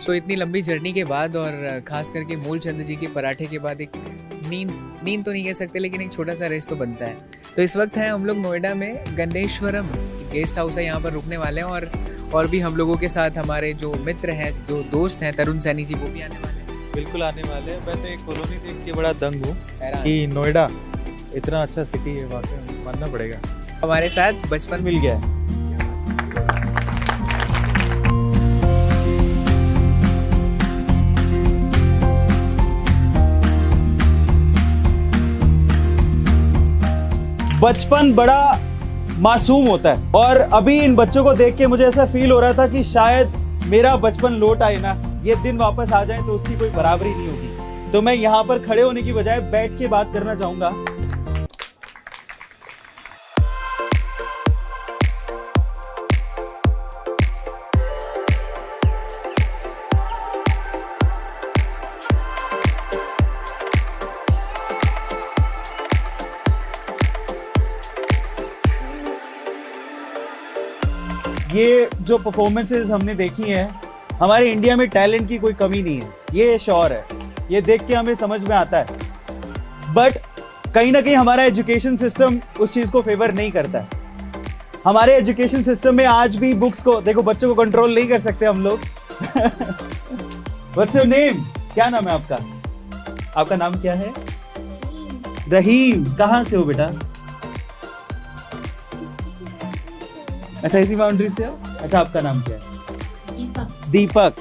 सो इतनी लंबी जर्नी के बाद और खास करके मूलचंद जी के पराठे के बाद एक नींद तो नहीं कह सकते, लेकिन एक छोटा सा रेस्ट तो बनता है। तो इस वक्त है हम लोग नोएडा में गणेश्वरम गेस्ट हाउस है, यहाँ पर रुकने वाले हैं। और भी हम लोगों के साथ हमारे जो मित्र हैं, जो दोस्त हैं, तरुण सैनी जी, वो भी आने वाले हैं। बिल्कुल आने वाले हैं। मैं तो एक कॉलोनी देख के बड़ा दंग हूँ कि नोएडा इतना अच्छा सिटी है, वाकई मानना पड़ेगा। हमारे साथ बचपन मिल गया है। बचपन बड़ा मासूम होता है और अभी इन बच्चों को देख के मुझे ऐसा फील हो रहा था कि शायद मेरा बचपन लौट आए ना, ये दिन वापस आ जाए तो उसकी कोई बराबरी नहीं होगी। तो मैं यहाँ पर खड़े होने की बजाय बैठ के बात करना चाहूंगा। ये जो परफॉर्मेंसेस हमने देखी हैं, हमारे इंडिया में टैलेंट की कोई कमी नहीं है, ये श्योर है। ये देख के हमें समझ में आता है, बट कहीं ना कहीं हमारा एजुकेशन सिस्टम उस चीज़ को फेवर नहीं करता है। हमारे एजुकेशन सिस्टम में आज भी बुक्स को देखो, बच्चों को कंट्रोल नहीं कर सकते हम लोग। What's your name? क्या नाम है आपका? आपका नाम क्या है? रहीम। कहाँ से हो बेटा? अच्छा, इसी बाउंड्री से हो? अच्छा, आपका नाम क्या है? दीपक।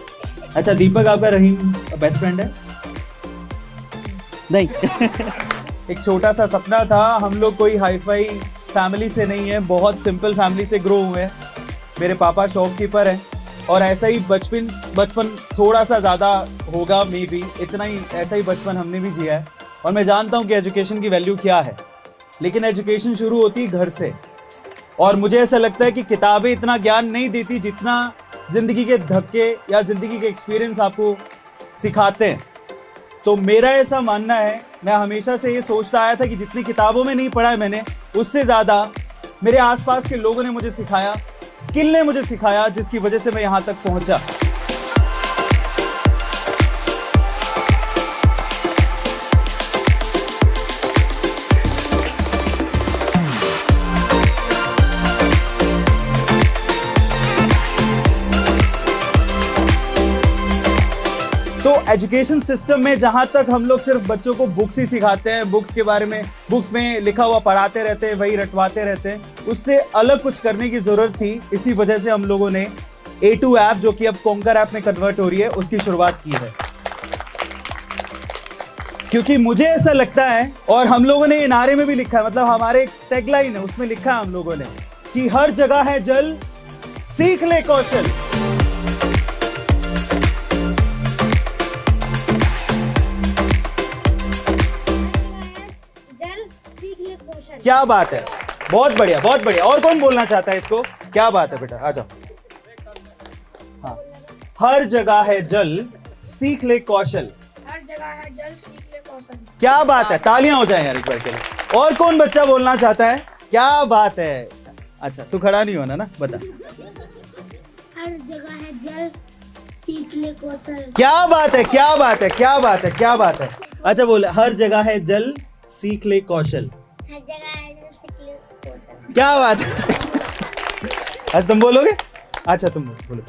अच्छा, दीपक आपका रहीम बेस्ट फ्रेंड है? नहीं। एक छोटा सा सपना था, हम लोग कोई हाई फाई फैमिली से नहीं है, बहुत सिंपल फैमिली से ग्रो हुए हैं। मेरे पापा शॉपकीपर हैं और ऐसा ही बचपन थोड़ा सा ज़्यादा होगा मे बी, इतना ही ऐसा ही बचपन हमने भी जिया है। और मैं जानता हूँ कि एजुकेशन की वैल्यू क्या है, लेकिन एजुकेशन शुरू होती है घर से। और मुझे ऐसा लगता है कि किताबें इतना ज्ञान नहीं देती जितना ज़िंदगी के धक्के या ज़िंदगी के एक्सपीरियंस आपको सिखाते हैं। तो मेरा ऐसा मानना है, मैं हमेशा से ये सोचता आया था कि जितनी किताबों में नहीं पढ़ा है मैंने, उससे ज़्यादा मेरे आसपास के लोगों ने मुझे सिखाया, स्किल ने मुझे सिखाया, जिसकी वजह से मैं यहाँ तक पहुँचा। तो एजुकेशन सिस्टम में जहाँ तक हम लोग सिर्फ बच्चों को बुक्स ही सिखाते हैं, बुक्स के बारे में, बुक्स में लिखा हुआ पढ़ाते रहते हैं, वही रटवाते रहते हैं, उससे अलग कुछ करने की ज़रूरत थी। इसी वजह से हम लोगों ने A2 ऐप, जो कि अब कॉन्कर ऐप में कन्वर्ट हो रही है, उसकी शुरुआत की है। क्योंकि मुझे ऐसा लगता है, और हम लोगों ने नारे में भी लिखा है, मतलब हमारे एक टैगलाइन है, उसमें लिखा है हम लोगों ने कि हर जगह है जल, सीख ले कौशल। क्या बात है, बहुत बढ़िया, बहुत बढ़िया। और कौन बोलना चाहता है इसको? क्या बात है बेटा, आ जाओ। हाँ, हर जगह है जल, सीख ले कौशल। हर जगह है जल, सीख ले कौशल। क्या बात है, तालियां हो जाए यार एक बार के लिए। और कौन बच्चा बोलना चाहता है? क्या बात है। अच्छा, तू खड़ा नहीं होना ना, बता। हर जगह है जल, सीख ले कौशल। क्या बात है, क्या बात है, क्या बात है, क्या बात है। अच्छा बोल, हर जगह है जल, सीख ले कौशल। हर जगह है जल, सीख ले कौशल। क्या बात है। अच्छा, तुम बोलोगे? अच्छा, तुम बोलो।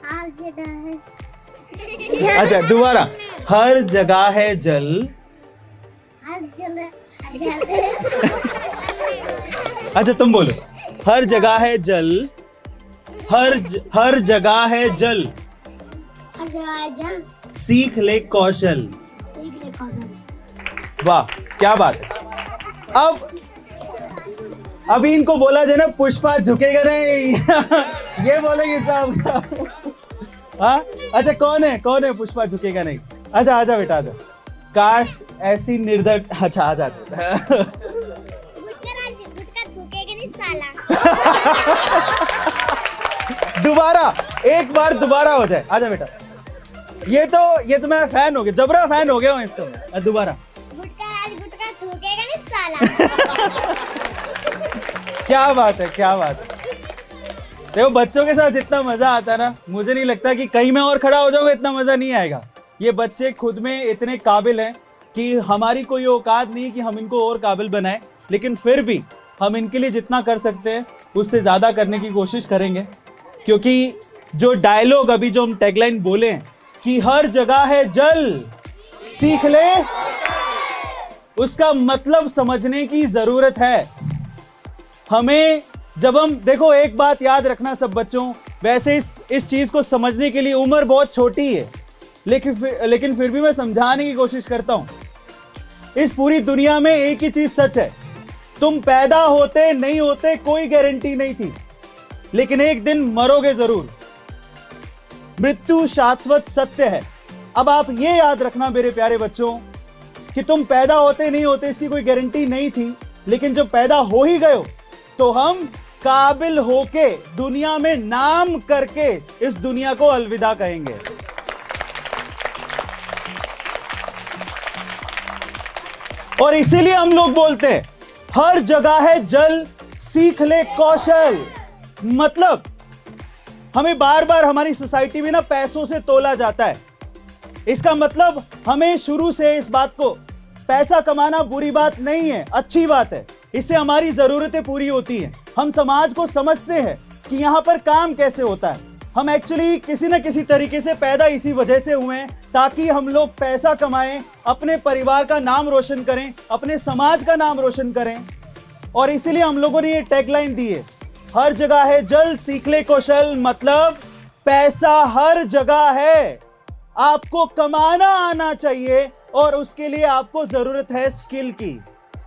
हर जगह है। अच्छा, दोबारा। हर जगह है जल। हर जगह जल। अच्छा, तुम बोलो। हर जगह है जल, हर जगह है जल, हर जगह है जल, सीख ले कौशल। सीख ले कौशल। वाह, क्या बात है। अब अभी इनको बोला जाए ना, पुष्पा झुकेगा नहीं। ये बोलेंगे साहब का। हाँ, अच्छा, कौन है पुष्पा झुकेगा नहीं? अच्छा, आजा बेटा, आजा। काश ऐसी निर्धर। अच्छा, आजा। झुकेगा नहीं साला। दोबारा, एक बार दोबारा हो जाए। आजा बेटा। ये तो मैं फैन हो गया, जबरा फैन हो गया हूँ इसका। दोबारा। गुटका थूकेगा नहीं साला। क्या बात है, क्या बात है। देखो बच्चों के साथ जितना मजा आता है ना, मुझे नहीं लगता कि कहीं मैं और खड़ा हो जाऊंगा इतना मजा नहीं आएगा। ये बच्चे खुद में इतने काबिल हैं कि हमारी कोई औकात नहीं कि हम इनको और काबिल बनाएं, लेकिन फिर भी हम इनके लिए जितना कर सकते हैं उससे ज्यादा करने की कोशिश करेंगे। क्योंकि जो डायलॉग अभी जो हम टैगलाइन बोले हैं कि हर जगह है जल सीख ले, उसका मतलब समझने की जरूरत है हमें। जब हम देखो, एक बात याद रखना सब बच्चों, वैसे इस चीज को समझने के लिए उम्र बहुत छोटी है, लेकिन फिर भी मैं समझाने की कोशिश करता हूं। इस पूरी दुनिया में एक ही चीज सच है, तुम पैदा होते नहीं होते कोई गारंटी नहीं थी, लेकिन एक दिन मरोगे जरूर। मृत्यु शाश्वत सत्य है। अब आप ये याद रखना मेरे प्यारे बच्चों कि तुम पैदा होते नहीं होते इसकी कोई गारंटी नहीं थी, लेकिन जब पैदा हो ही गए हो तो हम काबिल होके दुनिया में नाम करके इस दुनिया को अलविदा कहेंगे। और इसीलिए हम लोग बोलते हैं हर जगह है जल सीख ले कौशल। मतलब हमें बार बार हमारी सोसाइटी में ना पैसों से तोला जाता है। इसका मतलब हमें शुरू से इस बात को, पैसा कमाना बुरी बात नहीं है, अच्छी बात है, इससे हमारी जरूरतें पूरी होती हैं। हम समाज को समझते हैं कि यहां पर काम कैसे होता है। हम एक्चुअली किसी न किसी तरीके से पैदा इसी वजह से हुए हैं ताकि हम लोग पैसा कमाएं, अपने परिवार का नाम रोशन करें, अपने समाज का नाम रोशन करें। और इसीलिए हम लोगों ने ये टैगलाइन दी है, हर जगह है जल सीख ले कौशल। मतलब पैसा हर जगह है, आपको कमाना आना चाहिए और उसके लिए आपको जरूरत है स्किल की।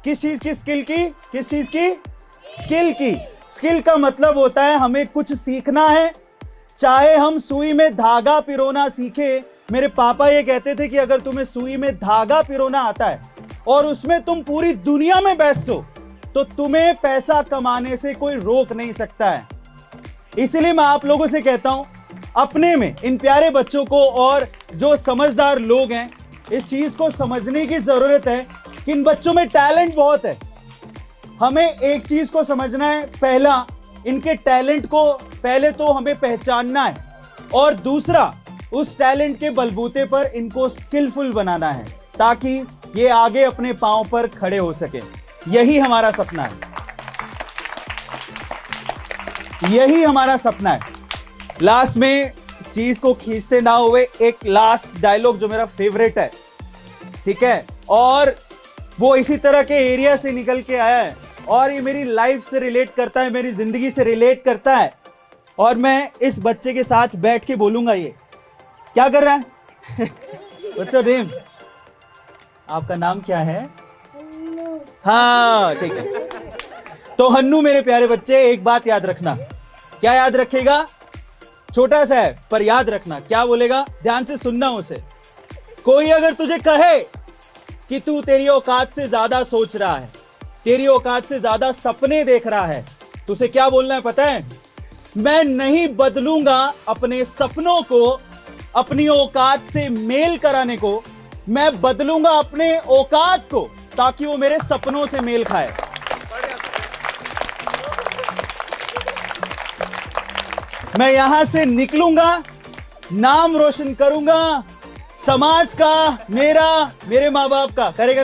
किस चीज की स्किल की? किस चीज की? स्किल की। स्किल का मतलब होता है हमें कुछ सीखना है, चाहे हम सुई में धागा पिरोना सीखे। मेरे पापा ये कहते थे कि अगर तुम्हें सुई में धागा पिरोना आता है और उसमें तुम पूरी दुनिया में बेस्ट हो तो तुम्हें पैसा कमाने से कोई रोक नहीं सकता है। इसलिए मैं आप लोगों से कहता हूं, अपने में इन प्यारे बच्चों को और जो समझदार लोग हैं इस चीज को समझने की जरूरत है कि इन बच्चों में टैलेंट बहुत है। हमें एक चीज को समझना है, पहला इनके टैलेंट को पहले तो हमें पहचानना है और दूसरा उस टैलेंट के बलबूते पर इनको स्किलफुल बनाना है ताकि ये आगे अपने पांव पर खड़े हो सके। यही हमारा सपना है, यही हमारा सपना है। लास्ट में चीज को खींचते ना हुए एक लास्ट डायलॉग जो मेरा फेवरेट है, ठीक है, और वो इसी तरह के एरिया से निकल के आया है और ये मेरी लाइफ से रिलेट करता है, मेरी जिंदगी से रिलेट करता है और मैं इस बच्चे के साथ बैठ के बोलूंगा। ये क्या कर रहा है? What's your name? आपका नाम क्या है? हाँ ठीक है। तो हन्नू मेरे प्यारे बच्चे, एक बात याद रखना। क्या याद रखेगा? छोटा सा है पर याद रखना। क्या बोलेगा? ध्यान से सुनना उसे। कोई अगर तुझे कहे कि तू तेरी औकात से ज्यादा सोच रहा है, तेरी औकात से ज्यादा सपने देख रहा है, तो उसे क्या बोलना है पता है? मैं नहीं बदलूंगा अपने सपनों को अपनी औकात से मेल कराने को, मैं बदलूंगा अपने औकात को ताकि वो मेरे सपनों से मेल खाए। मैं यहां से निकलूंगा, नाम रोशन करूंगा समाज का, मेरा, मेरे माँ बाप का। करेगा ना?